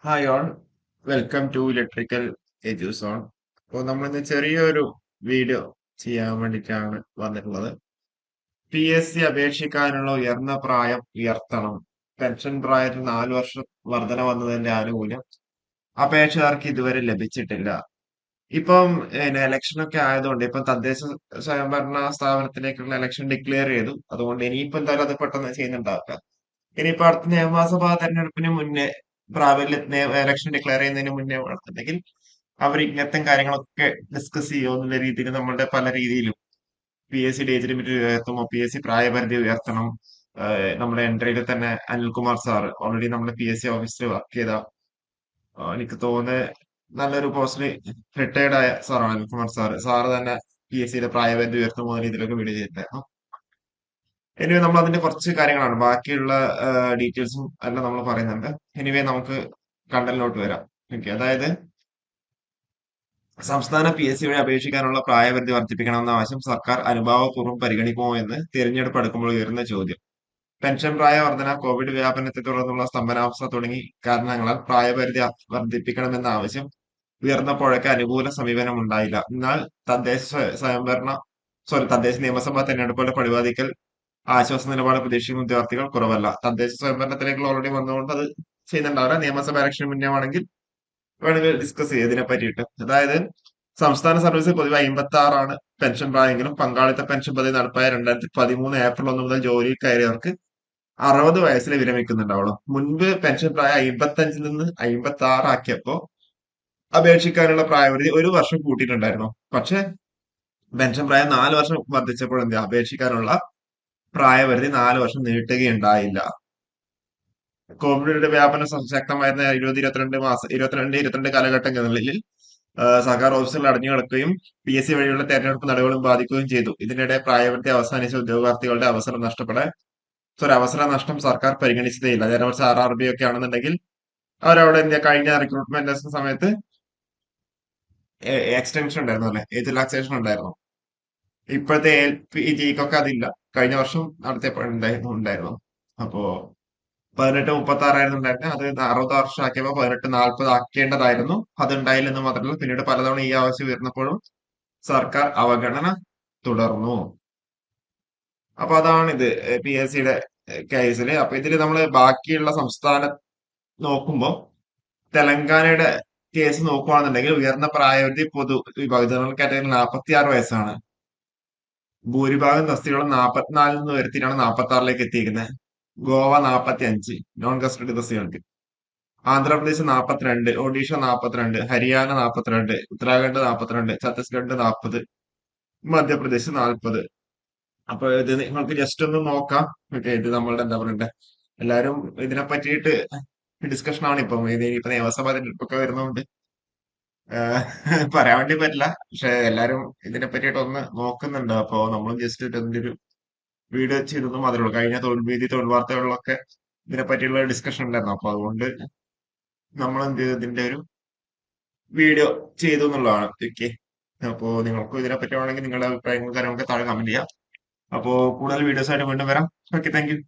Hi all, welcome to electrical edus on. അപ്പോൾ നമ്മളിന്ന് ചെറിയൊരു വീഡിയോ ചെയ്യാൻ വേണ്ടിയിട്ടാണ് വന്നിട്ടുള്ളത്. PSC അപേക്ഷിക്കാനുള്ള ഉയർന്ന പ്രായം ഉയർത്തണം. പെൻഷൻ പ്രായത്തിൽ 4 വർഷം വർധന വന്നതിന്റെ ആനുകൂല്യം അപേക്ഷകർക്ക് ഇതുവരെ ലഭിച്ചിട്ടില്ല. ഇപ്പം ഇലക്ഷനൊക്കെ ആയതുകൊണ്ട് ഇപ്പം തദ്ദേശ സ്വയംഭരണ സ്ഥാപനത്തിലേക്കുള്ള ഇലക്ഷൻ ഡിക്ലെയർ ചെയ്തു. അതുകൊണ്ട് ഇനിയിപ്പോ എന്തായാലും അത് പെട്ടെന്ന് ചെയ്യുന്നുണ്ടാക്കാം. ഇനിയിപ്പോ അടുത്ത നിയമസഭാ തെരഞ്ഞെടുപ്പിന് മുന്നേ ഇലക്ഷൻ ഡിക്ലെയർ ചെയ്യുന്നതിന് മുന്നേ വേണമെന്നുണ്ടെങ്കിൽ അവർ ഇങ്ങനത്തെ കാര്യങ്ങളൊക്കെ ഡിസ്കസ് ചെയ്യുമെന്നുള്ള രീതിയിൽ നമ്മളുടെ പല രീതിയിലും PSC ഏജ് ലിമിറ്റ് ഉയർത്തുമോ, PSC പ്രായപരിധി ഉയർത്തണം. നമ്മുടെ എൻട്രിയിൽ തന്നെ അനിൽകുമാർ സാർ ഓൾറെഡി നമ്മുടെ PSC ഓഫീസിൽ വർക്ക് ചെയ്ത, എനിക്ക് തോന്നുന്നത് നല്ലൊരു പോസ്റ്റിൽ റിട്ടയർഡ് ആയ സാറാണ് അനിൽകുമാർ സാറ് തന്നെ PSCയുടെ പ്രായപരിധി ഉയർത്തുമോ എന്ന രീതിയിലൊക്കെ വീഡിയോ ചെയ്തിട്ടുണ്ടായിരുന്നു. എനിവേ നമ്മൾ അതിന്റെ കുറച്ച് കാര്യങ്ങളാണ്, ബാക്കിയുള്ള ഡീറ്റെയിൽസും എല്ലാം നമ്മൾ പറയുന്നുണ്ട്. എനിവേ നമുക്ക് കണ്ടന്റിലോട്ട് വരാം. ഓക്കെ, അതായത് സംസ്ഥാന PSC വഴി അപേക്ഷിക്കാനുള്ള പ്രായപരിധി വർദ്ധിപ്പിക്കണമെന്ന ആവശ്യം സർക്കാർ അനുഭാവപൂർവ്വം പരിഗണിക്കുമോ എന്ന് തിരഞ്ഞെടുപ്പ് അടുക്കുമ്പോൾ ഉയർന്ന ചോദ്യം. പെൻഷൻ പ്രായ വർധന, കോവിഡ് വ്യാപനത്തെ തുടർന്നുള്ള സ്തംഭനാവസ്ഥ തുടങ്ങി കാരണങ്ങളാൽ പ്രായപരിധി വർദ്ധിപ്പിക്കണമെന്ന ആവശ്യം ഉയർന്നപ്പോഴൊക്കെ അനുകൂല സമീപനം ഉണ്ടായില്ല. എന്നാൽ തദ്ദേശ നിയമസഭാ തെരഞ്ഞെടുപ്പുകളുടെ പടിവാതിക്കൽ ആശ്വാസ നിലപാട് പ്രതീക്ഷിക്കുന്ന വിദ്യാർത്ഥികൾ കുറവല്ല. തദ്ദേശ സ്വയംഭരണത്തിലേക്ക് ഓൾറെഡി വന്നുകൊണ്ട് അത് ചെയ്യുന്നുണ്ടാവില്ല. നിയമസഭ ഇലക്ഷന് മുന്നേ വേണമെങ്കിൽ ഡിസ്കസ് ചെയ്യും ഇതിനെ പറ്റിയിട്ട്. അതായത് സംസ്ഥാന സർവീസ് പൊതുവെ 56 പെൻഷൻ പ്രായമെങ്കിലും പങ്കാളിത്ത പെൻഷൻ പദ്ധതി നടപ്പായ 2013 ഏപ്രിൽ 1 മുതൽ ജോലിയിൽ കയറിയവർക്ക് 60 വയസ്സിൽ വിരമിക്കുന്നുണ്ടാവുള്ളൂ. മുൻപ് പെൻഷൻ പ്രായം 55 നിന്ന് 56 ആക്കിയപ്പോ അപേക്ഷിക്കാനുള്ള പ്രായപരിധി 1 വർഷം കൂട്ടിയിട്ടുണ്ടായിരുന്നു. പക്ഷെ പെൻഷൻ പ്രായം 4 വർഷം വർദ്ധിച്ചപ്പോൾ എന്താ, അപേക്ഷിക്കാനുള്ള പ്രായപരിധി 4 വർഷം നീട്ടുകയുണ്ടായില്ല. കോവിഡിന്റെ വ്യാപനം ശക്തമായിരുന്ന 22 കാലഘട്ടങ്ങളിൽ സർക്കാർ ഓഫീസുകൾ അടഞ്ഞു കിടക്കുകയും PSC വഴിയുള്ള തെരഞ്ഞെടുപ്പ് നടപടികളും ബാധിക്കുകയും ചെയ്തു. ഇതിനിടെ പ്രായപരിധി അവസാനിച്ച ഉദ്യോഗാർത്ഥികളുടെ അവസര നഷ്ടം സർക്കാർ പരിഗണിച്ചതേയില്ല. നേരെ മറിച്ച് RRB ഒക്കെ ആണെന്നുണ്ടെങ്കിൽ അവരവിടെ കഴിഞ്ഞ റിക്രൂട്ട്മെന്റ് സമയത്ത് എക്സ്റ്റൻഷൻ ഉണ്ടായിരുന്നു, അല്ലെ, ഏജ് റിലാക്സേഷൻ ഉണ്ടായിരുന്നു. ഇപ്പോഴത്തെ LPGക്കൊക്കെ അതില്ല. കഴിഞ്ഞ വർഷം നടത്തിയപ്പോഴുണ്ടായിരുന്നു. അപ്പോ 18-36 ഉണ്ടായിരുന്നത്, അത് 60 വർഷം ആക്കിയപ്പോ 18-40 ആക്കേണ്ടതായിരുന്നു. അത് ഉണ്ടായില്ലെന്ന് മാത്രമല്ല, പിന്നീട് പലതവണ ഈ ആവശ്യം ഉയർന്നപ്പോഴും സർക്കാർ അവഗണന തുടർന്നു. അപ്പൊ അതാണിത് PSCയുടെ കേസില്. അപ്പൊ ഇതില് നമ്മള് ബാക്കിയുള്ള സംസ്ഥാനം നോക്കുമ്പോ തെലങ്കാനയുടെ കേസ് നോക്കുകയാണെന്നുണ്ടെങ്കിൽ ഉയർന്ന പ്രായപരിധി പൊതു വിഭാഗം ജനറൽ കാറ്റഗറി 46 വയസ്സാണ്. ഭൂരിഭാഗം തസ്തികകളും 44 നിന്ന് ഉയർത്തിയിട്ടാണ് 46 എത്തിയിരിക്കുന്നത്. ഗോവ 45 നോൺ കസ്റ്റഡി തസ്തികൾക്ക്, ആന്ധ്രാപ്രദേശ് 42, ഒഡീഷ 42, ഹരിയാന 42, ഉത്തരാഖണ്ഡ് 42, ഛത്തീസ്ഗഡ് 40, മധ്യപ്രദേശ് 40. അപ്പൊ ഇത് നിങ്ങൾക്ക് ജസ്റ്റ് ഒന്ന് നോക്കാം. ഓക്കെ, ഇത് നമ്മളുടെ എന്താ പറയണ്ടേ, എല്ലാരും ഇതിനെ പറ്റിയിട്ട് ഡിസ്കഷൻ ആണ് ഇപ്പം. ഇപ്പൊ നിയമസഭ തെരഞ്ഞെടുപ്പൊക്കെ വരുന്നതുകൊണ്ട് പറയാൻ വേണ്ടി പറ്റില്ല. പക്ഷെ എല്ലാരും ഇതിനെ പറ്റിയിട്ട് ഒന്ന് നോക്കുന്നുണ്ട്. അപ്പൊ നമ്മൾ ജസ്റ്റ് ഇതിന്റെ ഒരു വീഡിയോ ചെയ്തത് മാത്രമേ ഉള്ളൂ. കഴിഞ്ഞ തൊഴിൽ വാർത്തകളിലൊക്കെ ഇതിനെ പറ്റിയുള്ള ഡിസ്കഷൻ ഉണ്ടായിരുന്നു. അപ്പൊ അതുകൊണ്ട് നമ്മൾ എന്ത് ചെയ്തു, ഇതിന്റെ ഒരു വീഡിയോ ചെയ്തു എന്നുള്ളതാണ്. ഓക്കെ, അപ്പോ നിങ്ങൾക്കും ഇതിനെ പറ്റി വേണമെങ്കിൽ നിങ്ങളുടെ അഭിപ്രായങ്ങളും കാര്യങ്ങളൊക്കെ താഴെ കമന്റ് ചെയ്യാം. അപ്പോ കൂടുതൽ വീഡിയോസ് ആയിട്ട് വീണ്ടും വരാം. Okay, thank you.